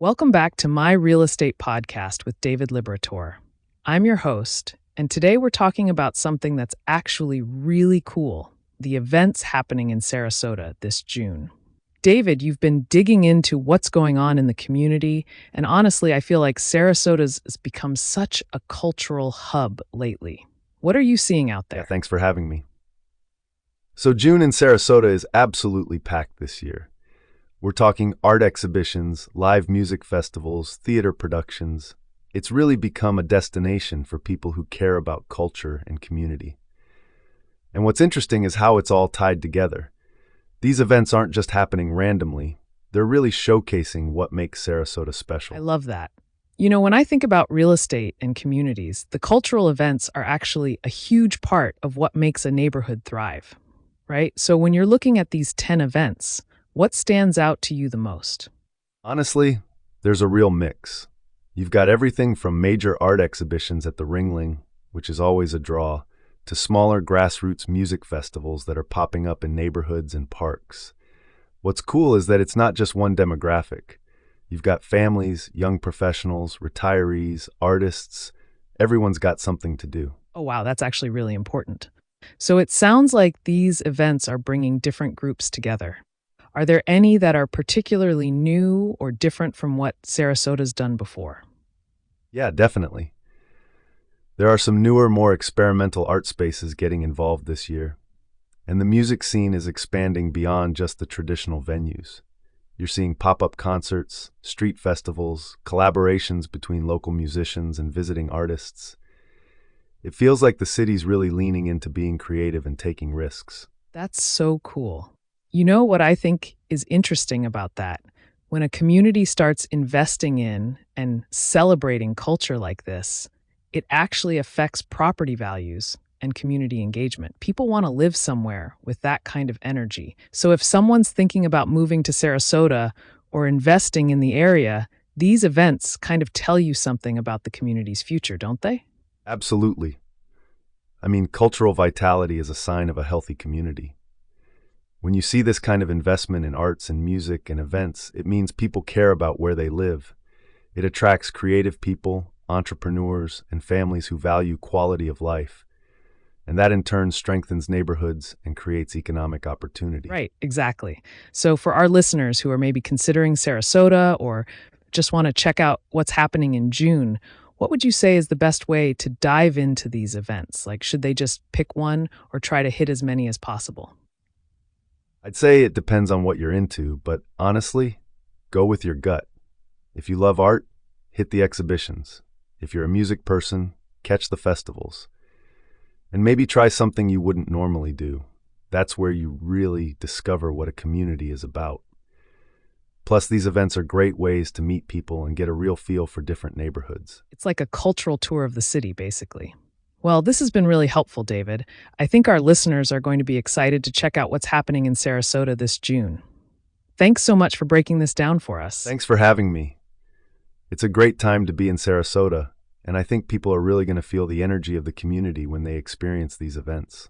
Welcome back to my real estate podcast with David Liberatore. I'm your host, and today we're talking about something that's actually really cool, the events happening in Sarasota this June. David, you've been digging into what's going on in the community, and honestly, I feel like Sarasota's has become such a cultural hub lately. What are you seeing out there? Thanks for having me. So June in Sarasota is absolutely packed this year. We're talking art exhibitions, live music festivals, theater productions. It's really become a destination for people who care about culture and community. And what's interesting is how it's all tied together. These events aren't just happening randomly. They're really showcasing what makes Sarasota special. I love that. You know, when I think about real estate and communities, the cultural events are actually a huge part of what makes a neighborhood thrive, right? So when you're looking at these 10 events, what stands out to you the most? Honestly, there's a real mix. You've got everything from major art exhibitions at the Ringling, which is always a draw, to smaller grassroots music festivals that are popping up in neighborhoods and parks. What's cool is that it's not just one demographic. You've got families, young professionals, retirees, artists. Everyone's got something to do. Oh, wow, that's actually really important. So it sounds like these events are bringing different groups together. Are there any that are particularly new or different from what Sarasota's done before? Yeah, definitely. There are some newer, more experimental art spaces getting involved this year, and the music scene is expanding beyond just the traditional venues. You're seeing pop-up concerts, street festivals, collaborations between local musicians and visiting artists. It feels like the city's really leaning into being creative and taking risks. That's so cool. You know what I think is interesting about that? When a community starts investing in and celebrating culture like this, it actually affects property values and community engagement. People want to live somewhere with that kind of energy. So if someone's thinking about moving to Sarasota or investing in the area, these events kind of tell you something about the community's future, don't they? Absolutely. I mean, cultural vitality is a sign of a healthy community. When you see this kind of investment in arts and music and events, it means people care about where they live. It attracts creative people, entrepreneurs, and families who value quality of life. And that in turn strengthens neighborhoods and creates economic opportunity. Right, exactly. So for our listeners who are maybe considering Sarasota or just want to check out what's happening in June, what would you say is the best way to dive into these events? Like, should they just pick one or try to hit as many as possible? I'd say it depends on what you're into, but honestly, go with your gut. If you love art, hit the exhibitions. If you're a music person, catch the festivals. And maybe try something you wouldn't normally do. That's where you really discover what a community is about. Plus, these events are great ways to meet people and get a real feel for different neighborhoods. It's like a cultural tour of the city, basically. Well, this has been really helpful, David. I think our listeners are going to be excited to check out what's happening in Sarasota this June. Thanks so much for breaking this down for us. Thanks for having me. It's a great time to be in Sarasota, and I think people are really going to feel the energy of the community when they experience these events.